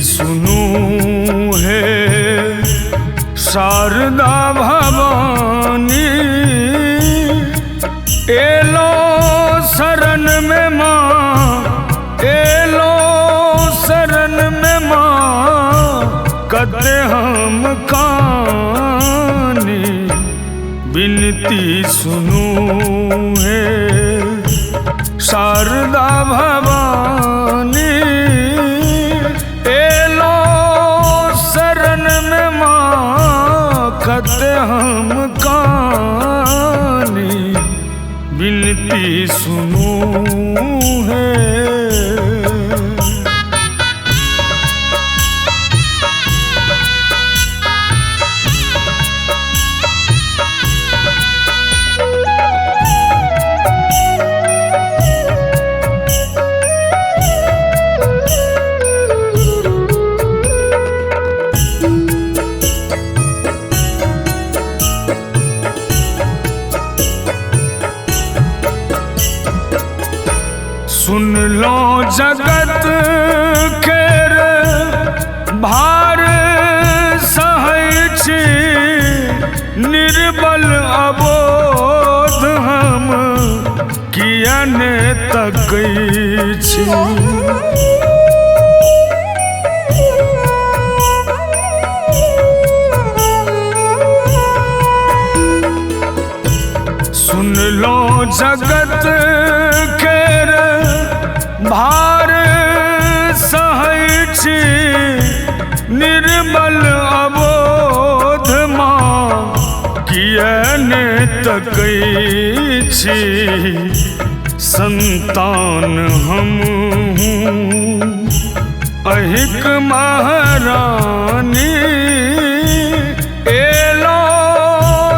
सुनू है शारदा भवानी, एलो शरण में माँ, एलो शरण में माँ, कते हम कानी। विनती सुनू है शारदा भवानी, एलो शरण में माँ, कते हम कानी। विनती सुनू है। सुन लो जगत केर भार सहै छी, निर्बल अबोध हम कियने तकै छी। सुन लो जगत केर भार सहै छी, निर्बल अबोध माँ कियने तकै छी। संतान हम हूँ अहिक महारानी, एलो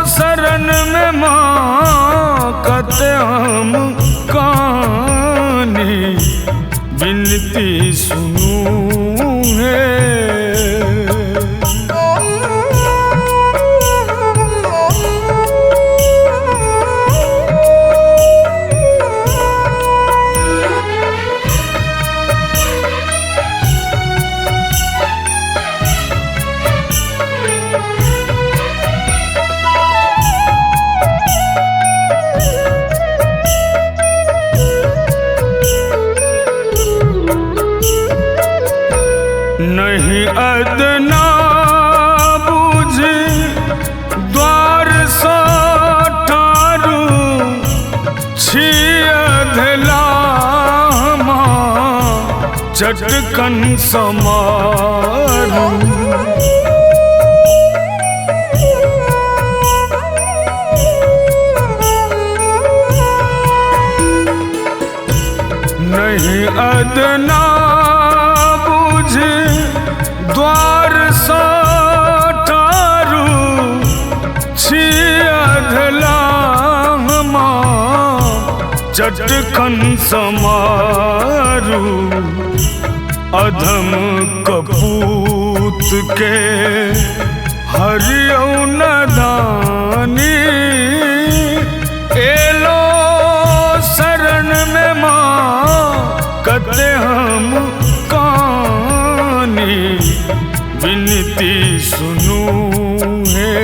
शरण में माँ, कते हम कानी। विनती सुनू है। नहीं अदना बूझी द्वार सा ठारू, छी अधला माँ चटकन समारू। नहीं अदना द्वार सा ठारू, छी अधला माँ चटकन समारू। अधम कपूत के हरियौ नदानी, एलो शरण में माँ, कते हम कानी। विनती सुनू है।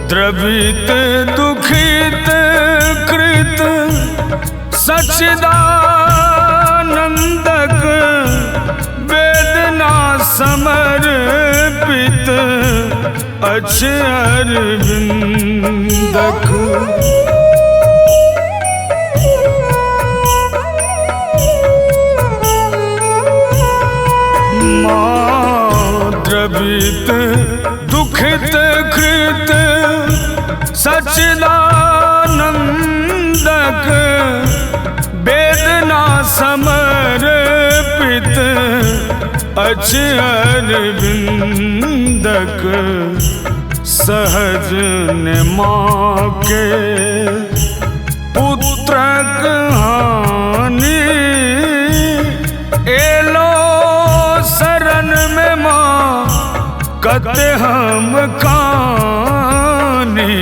द्रवित दुखित कृत सच्चिदानंदक, वेदना समर्पित अच्छे अरविंदक। माँ द्रवित दुखित कृत सच्चिदानंदक, वेदना समर्पित अछि अरविंदक सहज ने माँ के पुत्रक हानि एलो शरण में माँ कते हम कानी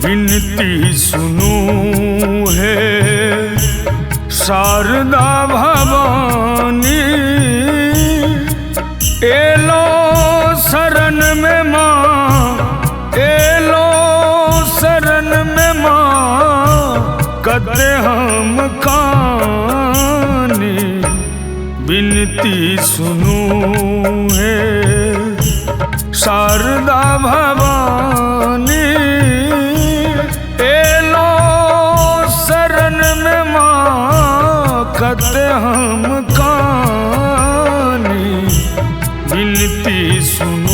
विनती सुनू है शारदा भवानी एलो शरण में माँ एलो शरण में माँ कते हम कानी विनती सुनू है शारदा भवानी एलो शरण में माँ कते हम कानी विनती सुनू।